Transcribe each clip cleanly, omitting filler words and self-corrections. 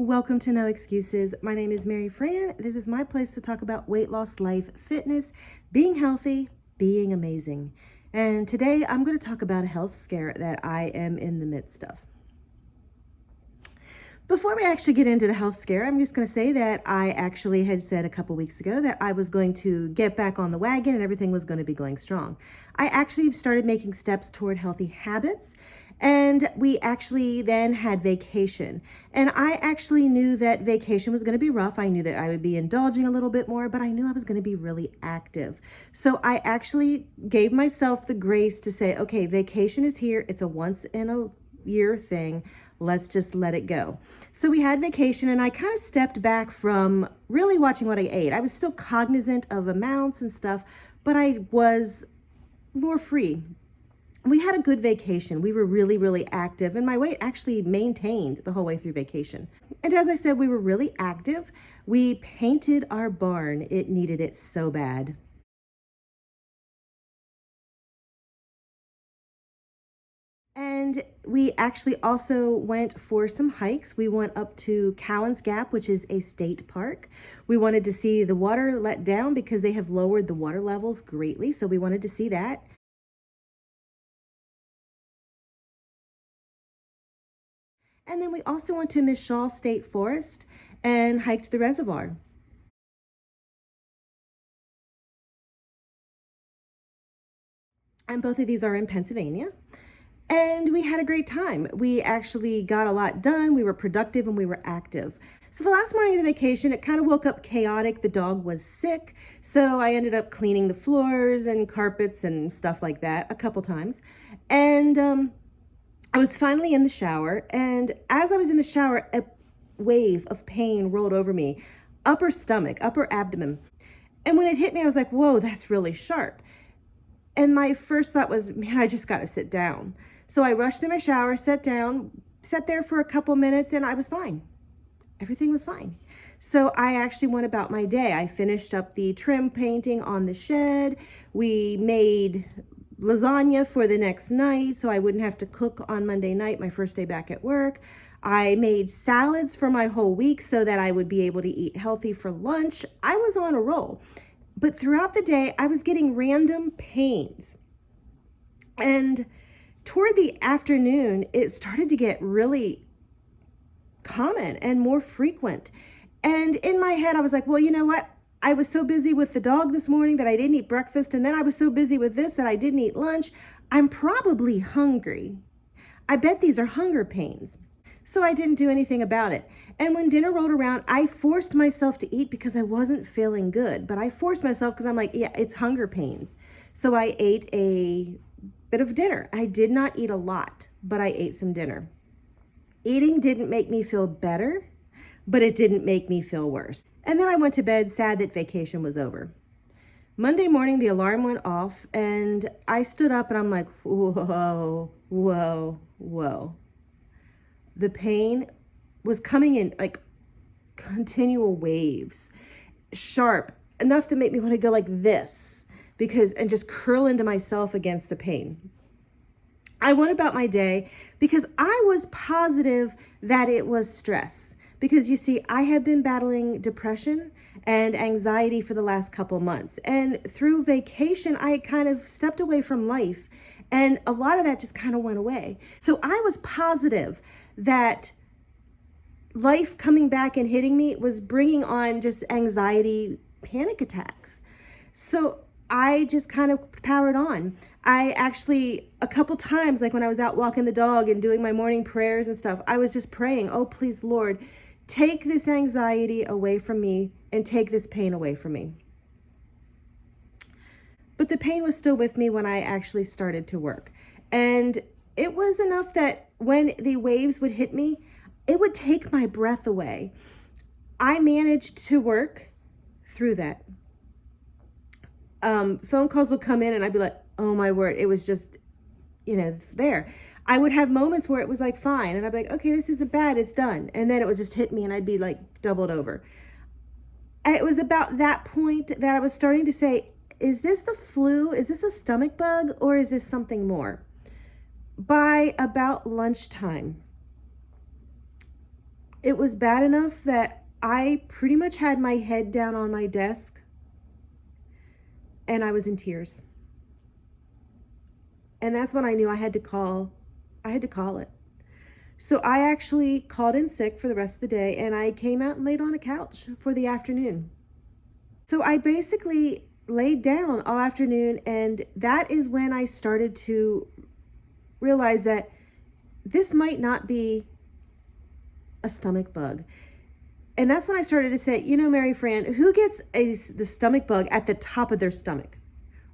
Welcome to No Excuses. My name is Mary Fran. This is my place to talk about weight loss, life, fitness, being healthy, being amazing. And today I'm going to talk about a health scare that I am in the midst of. Before we actually get into the health scare, I'm just going to say that I actually had said a couple weeks ago that I was going to get back on the wagon and everything was going to be going strong. I actually started making steps toward healthy habits. And we actually then had vacation. And I actually knew that vacation was going to be rough. I knew that I would be indulging a little bit more, but I knew I was going to be really active. So I actually gave myself the grace to say, okay, vacation is here. It's a once in a year thing. Let's just let it go. So we had vacation and I kind of stepped back from really watching what I ate. I was still cognizant of amounts and stuff, but I was more free. We had a good vacation. We were really active and my weight actually maintained the whole way through vacation. And as I said, we were really active. We painted our barn. It needed it so bad. And we actually also went for some hikes. We went up to Cowan's Gap, which is a state park. We wanted to see the water let down because they have lowered the water levels greatly. So we wanted to see that. And then we also went to Michal State Forest and hiked the reservoir. And both of these are in Pennsylvania. And we had a great time. We actually got a lot done. We were productive and we were active. So the last morning of the vacation, it kind of woke up chaotic. The dog was sick. So I ended up cleaning the floors and carpets and stuff like that a couple times. And I was finally in the shower. And as I was in the shower, a wave of pain rolled over me, upper stomach, upper abdomen. And when it hit me, I was like, whoa, that's really sharp. And my first thought was, man, I just got to sit down. So I rushed in my shower, sat down, sat there for a couple minutes, and I was fine. Everything was fine. So I actually went about my day. I finished up the trim painting on the shed. We made lasagna for the next night so I wouldn't have to cook on Monday night, my first day back at work. I made salads for my whole week so that I would be able to eat healthy for lunch. I was on a roll. But throughout the day, I was getting random pains. And toward the afternoon, it started to get really common and more frequent. And in my head, I was like, well, you know what? I was so busy with the dog this morning that I didn't eat breakfast. And then I was so busy with this that I didn't eat lunch. I'm probably hungry. I bet these are hunger pains. So I didn't do anything about it. And when dinner rolled around, I forced myself to eat because I wasn't feeling good. But I forced myself because I'm like, yeah, it's hunger pains. So I ate a bit of dinner. I did not eat a lot, but I ate some dinner. Eating didn't make me feel better, but it didn't make me feel worse. And then I went to bed sad that vacation was over. Monday morning, the alarm went off and I stood up and I'm like, whoa. The pain was coming in like continual waves, sharp, enough to make me want to go like this and just curl into myself against the pain. I went about my day because I was positive that it was stress. Because you see, I have been battling depression and anxiety for the last couple months. And through vacation, I kind of stepped away from life and a lot of that just kind of went away. So I was positive that life coming back and hitting me was bringing on just anxiety, panic attacks. So I just kind of powered on. I actually, a couple times, like when I was out walking the dog and doing my morning prayers and stuff, I was just praying, oh, please, Lord, take this anxiety away from me and take this pain away from me. But the pain was still with me when I actually started to work. And it was enough that when the waves would hit me, it would take my breath away. I managed to work through that. Phone calls would come in and I'd be like, oh my word, it was just, there. I would have moments where it was like fine and I'd be like, okay, this isn't bad, it's done. And then it would just hit me and I'd be like doubled over. And it was about that point that I was starting to say, is this the flu? Is this a stomach bug or is this something more? By about lunchtime, It was bad enough that I pretty much had my head down on my desk and I was in tears. And that's when I knew I had to call it. So I actually called in sick for the rest of the day and I came out and laid on a couch for the afternoon. So I basically laid down all afternoon, and that is when I started to realize that this might not be a stomach bug. And that's when I started to say, Mary Fran, who gets the stomach bug at the top of their stomach,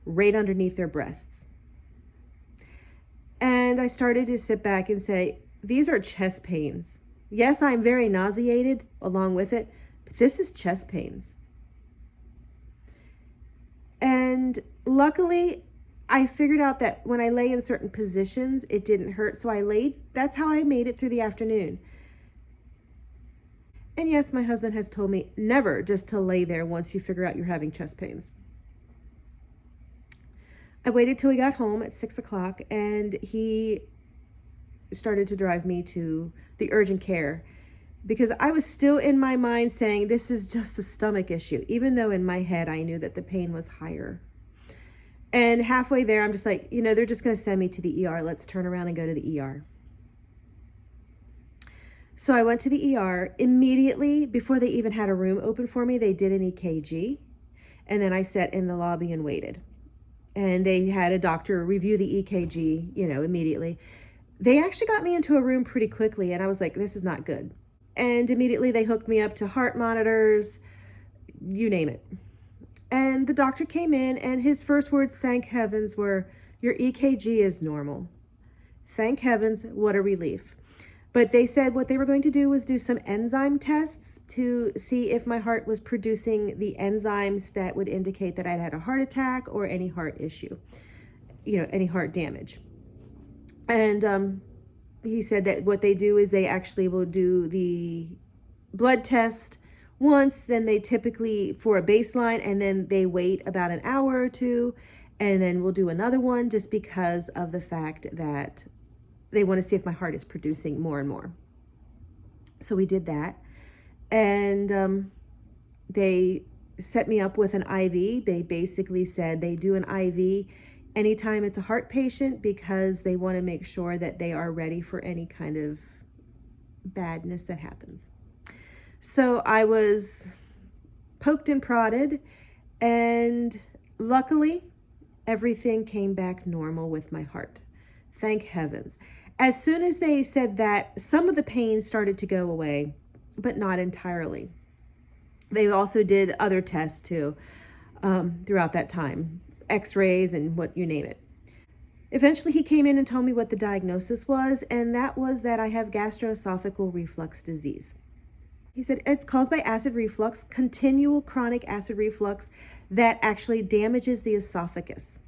right underneath their breasts? And I started to sit back and say, these are chest pains. Yes, I'm very nauseated along with it, but this is chest pains. And luckily, I figured out that when I lay in certain positions, it didn't hurt. So that's how I made it through the afternoon. And yes, my husband has told me never just to lay there once you figure out you're having chest pains. I waited till we got home at 6 o'clock and he started to drive me to the urgent care because I was still in my mind saying this is just a stomach issue, even though in my head I knew that the pain was higher. And halfway there, I'm just like, they're just going to send me to the ER. Let's turn around and go to the ER. So I went to the ER immediately before they even had a room open for me. They did an EKG, and then I sat in the lobby and waited. And they had a doctor review the EKG, immediately. They actually got me into a room pretty quickly, and I was like, this is not good. And immediately they hooked me up to heart monitors, you name it. And the doctor came in, and his first words, thank heavens, were, your EKG is normal. Thank heavens, what a relief. But they said what they were going to do was do some enzyme tests to see if my heart was producing the enzymes that would indicate that I'd had a heart attack or any heart issue, any heart damage. And he said that what they do is they actually will do the blood test once, then they typically for a baseline, and then they wait about an hour or two, and then we'll do another one just because of the fact that they want to see if my heart is producing more and more. So we did that. And they set me up with an IV. They basically said they do an IV anytime it's a heart patient because they want to make sure that they are ready for any kind of badness that happens. So I was poked and prodded, and luckily everything came back normal with my heart. Thank heavens. As soon as they said that, some of the pain started to go away, but not entirely. They also did other tests too throughout that time, x-rays and what you name it. Eventually he came in and told me what the diagnosis was, and that was that I have gastroesophageal reflux disease. He said it's caused by acid reflux, continual chronic acid reflux that actually damages the esophagus.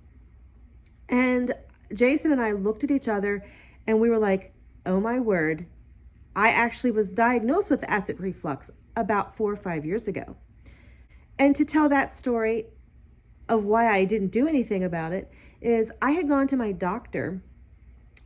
And Jason and I looked at each other and we were like, oh my word, I actually was diagnosed with acid reflux about 4 or 5 years ago. And to tell that story of why I didn't do anything about it is I had gone to my doctor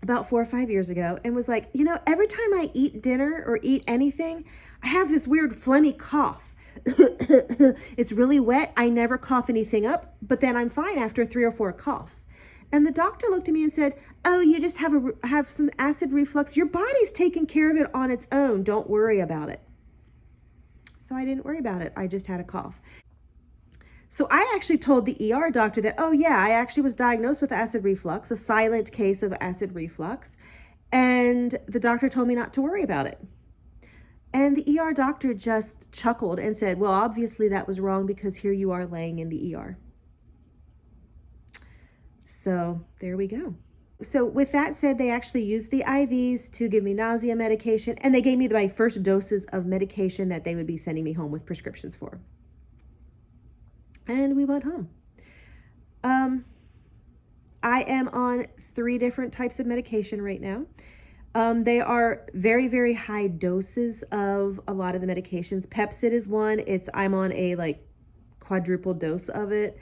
about 4 or 5 years ago and was like, every time I eat dinner or eat anything, I have this weird phlegmy cough. It's really wet. I never cough anything up, but then I'm fine after 3 or 4 coughs. And the doctor looked at me and said, oh, you just have some acid reflux. Your body's taking care of it on its own. Don't worry about it. So I didn't worry about it. I just had a cough. So I actually told the ER doctor that, oh yeah, I actually was diagnosed with acid reflux, a silent case of acid reflux. And the doctor told me not to worry about it. And the ER doctor just chuckled and said, well, obviously that was wrong because here you are laying in the ER. So there we go. So with that said, they actually used the IVs to give me nausea medication, and they gave me my first doses of medication that they would be sending me home with prescriptions for. And we went home. I am on 3 different types of medication right now. They are very, very high doses of a lot of the medications. Pepcid is one. I'm on a quadruple dose of it.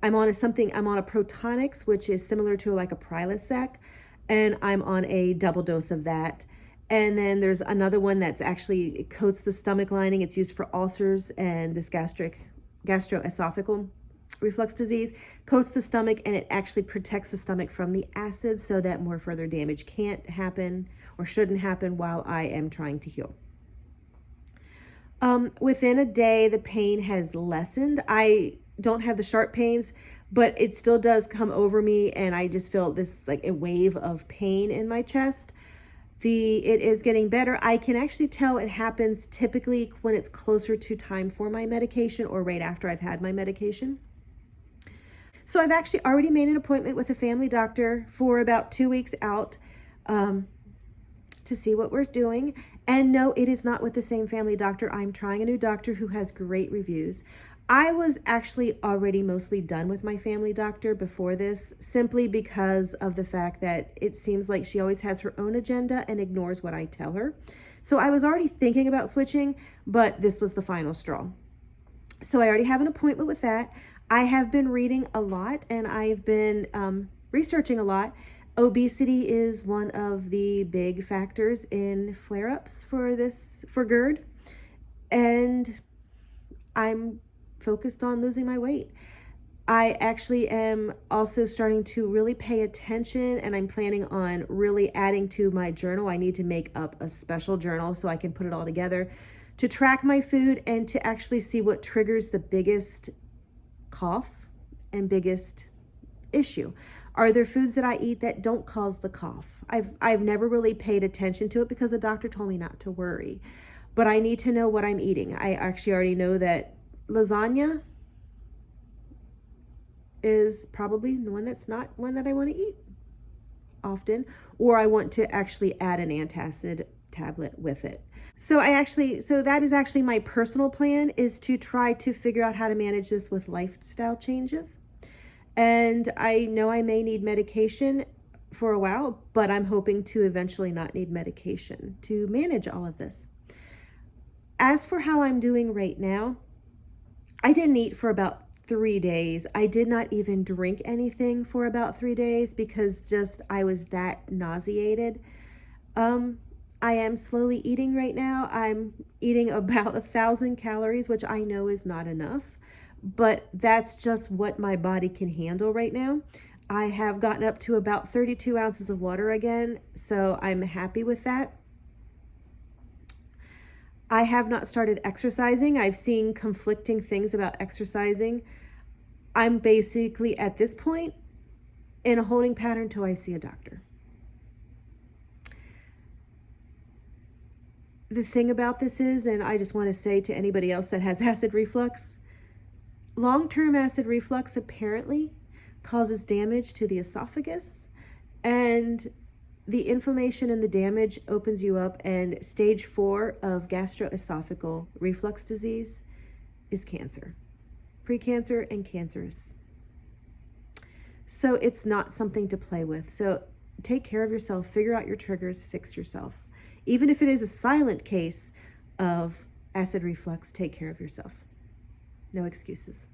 I'm on a Protonix, which is similar to like a Prilosec, and I'm on a double dose of that. And then there's another one that's actually, it coats the stomach lining. It's used for ulcers and this gastroesophageal reflux disease. Coats the stomach, and it actually protects the stomach from the acid so that more further damage can't happen or shouldn't happen while I am trying to heal. Within a day, the pain has lessened. I don't have the sharp pains, but it still does come over me, and I just feel this like a wave of pain in my chest. It is getting better. I can actually tell it happens typically when it's closer to time for my medication or right after I've had my medication. So I've actually already made an appointment with a family doctor for about 2 weeks out to see what we're doing. And no, it is not with the same family doctor. I'm trying a new doctor who has great reviews. I was actually already mostly done with my family doctor before this, simply because of the fact that it seems like she always has her own agenda and ignores what I tell her. So I was already thinking about switching, but this was the final straw. So I already have an appointment with that. I have been reading a lot, and I've been researching a lot. Obesity is one of the big factors in flare-ups for GERD, and I'm focused on losing my weight. I actually am also starting to really pay attention, and I'm planning on really adding to my journal. I need to make up a special journal so I can put it all together to track my food and to actually see what triggers the biggest cough and biggest issue. Are there foods that I eat that don't cause the cough? I've never really paid attention to it because the doctor told me not to worry, but I need to know what I'm eating. I actually already know that lasagna is probably one that's not one that I want to eat often, or I want to actually add an antacid tablet with it. So that is actually my personal plan, is to try to figure out how to manage this with lifestyle changes. And I know I may need medication for a while, but I'm hoping to eventually not need medication to manage all of this. As for how I'm doing right now, I didn't eat for about 3 days. I did not even drink anything for about 3 days because I was that nauseated. I am slowly eating right now. I'm eating about 1,000 calories, which I know is not enough, but that's just what my body can handle right now. I have gotten up to about 32 ounces of water again, so I'm happy with that. I have not started exercising. I've seen conflicting things about exercising. I'm basically at this point in a holding pattern till I see a doctor. The thing about this is, and I just want to say to anybody else that has acid reflux, long-term acid reflux apparently causes damage to the esophagus, and the inflammation and the damage opens you up, and stage 4 of gastroesophageal reflux disease is cancer, precancer and cancerous. So it's not something to play with. So take care of yourself, figure out your triggers, fix yourself. Even if it is a silent case of acid reflux, take care of yourself. No excuses.